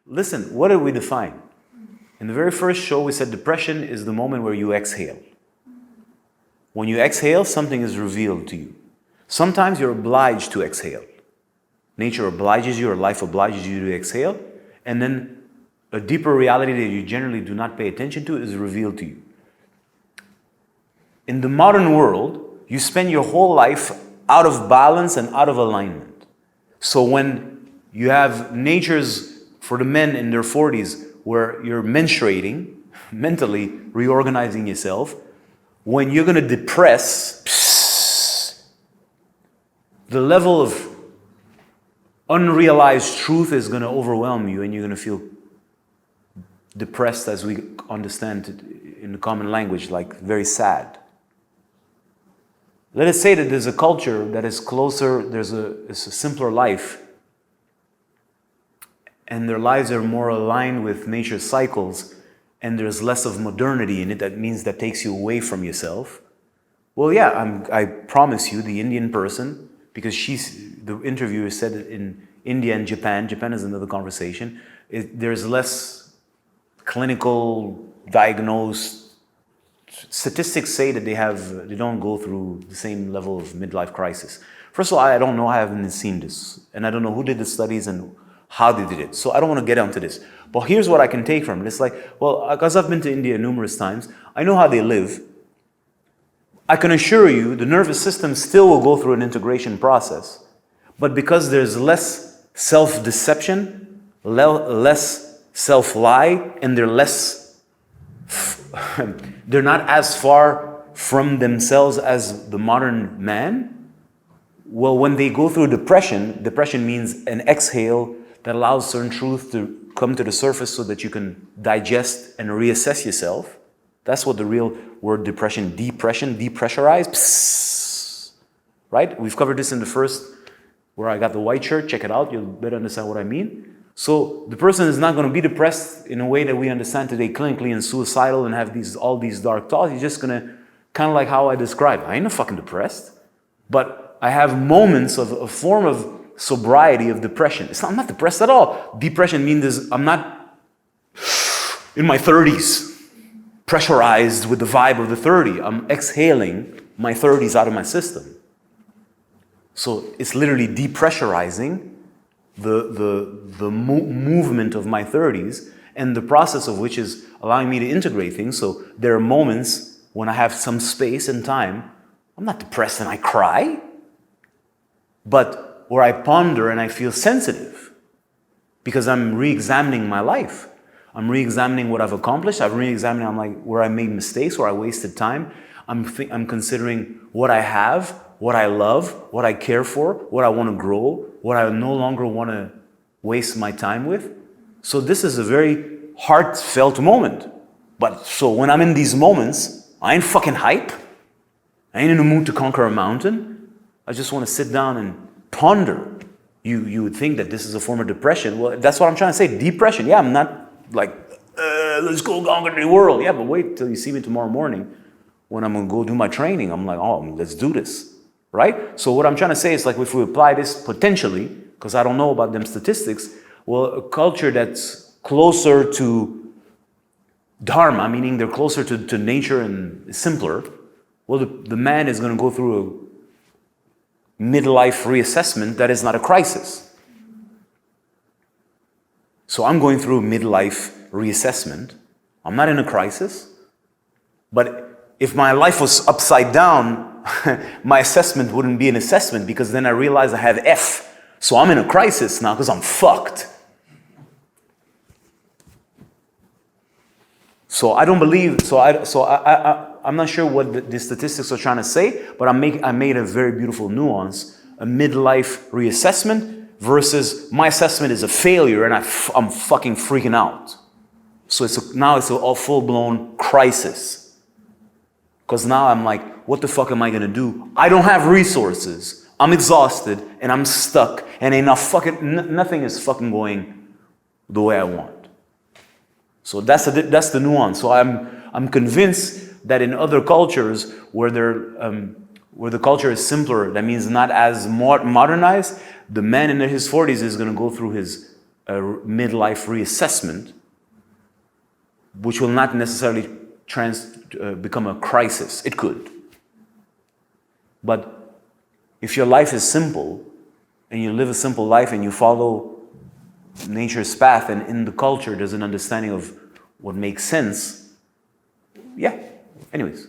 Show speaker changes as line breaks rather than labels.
Listen, what did we define? In the very first show, we said depression is the moment where you exhale. When you exhale, something is revealed to you. Sometimes you're obliged to exhale. Nature obliges you, or life obliges you to exhale, and then a deeper reality that you generally do not pay attention to is revealed to you. In the modern world, you spend your whole life out of balance and out of alignment. So when you have natures for the men in their 40s where you're menstruating, mentally reorganizing yourself, when you're going to depress, the level of unrealized truth is going to overwhelm you, and you're going to feel depressed, as we understand it in the common language, like very sad. Let us say that there's a culture that is closer, it's a simpler life, and their lives are more aligned with nature's cycles, and there's less of modernity in it. That means that takes you away from yourself. Well, yeah, I promise you, the Indian person, because the interviewer said it in India and Japan is another conversation, there's less clinical diagnosed. Statistics say that they don't go through the same level of midlife crisis. First of all, I don't know, I haven't seen this, and I don't know who did the studies and how they did it. So I don't want to get onto this. But here's what I can take from it. It's like, well, because I've been to India numerous times, I know how they live. I can assure you the nervous system still will go through an integration process. But because there's less self-deception, less self-lie, and they're not as far from themselves as the modern man. Well, when they go through depression means an exhale that allows certain truth to come to the surface so that you can digest and reassess yourself. That's what the real word depressurize, right? We've covered this in the first, where I got the white shirt. Check it out, you'll better understand what I mean. So the person is not going to be depressed in a way that we understand today clinically and suicidal and have all these dark thoughts. He's just going to, kind of like how I described, I ain't no fucking depressed, but I have moments of a form of sobriety of depression. I'm not depressed at all. Depression means I'm not in my 30s, pressurized with the vibe of the 30. I'm exhaling my 30s out of my system. So it's literally depressurizing the movement of my 30s, and the process of which is allowing me to integrate things. So there are moments when I have some space and time. I'm not depressed and I cry, but where I ponder and I feel sensitive because I'm re-examining my life. I'm re-examining what I've accomplished. I'm re-examining where I made mistakes, where I wasted time. I'm considering what I have, what I love, what I care for, what I want to grow, what I no longer want to waste my time with. So this is a very heartfelt moment. But so when I'm in these moments, I ain't fucking hype. I ain't in the mood to conquer a mountain. I just want to sit down and ponder. You would think that this is a form of depression. Well, that's what I'm trying to say. Depression. Yeah, I'm not like, let's go conquer the world. Yeah, but wait till you see me tomorrow morning when I'm going to go do my training. I'm like, oh, let's do this. Right? So what I'm trying to say is, like, if we apply this potentially, because I don't know about them statistics, well, a culture that's closer to dharma, meaning they're closer to nature and simpler, well, the man is going to go through a midlife reassessment that is not a crisis. So I'm going through a midlife reassessment. I'm not in a crisis, but if my life was upside down, my assessment wouldn't be an assessment, because then I realized I had F. So I'm in a crisis now because I'm fucked. So I don't believe, I'm not sure what the statistics are trying to say, but I made a very beautiful nuance, a midlife reassessment versus my assessment is a failure and I'm fucking freaking out. So now it's a full-blown crisis. Because now I'm like, what the fuck am I going to do? I don't have resources. I'm exhausted and I'm stuck and nothing is fucking going the way I want. So that's the nuance. So I'm convinced that in other cultures where the culture is simpler, that means not as modernized, the man in his 40s is going to go through his a midlife reassessment, which will not necessarily become a crisis. It could. But if your life is simple, and you live a simple life, and you follow nature's path, and in the culture there's an understanding of what makes sense, yeah. Anyways.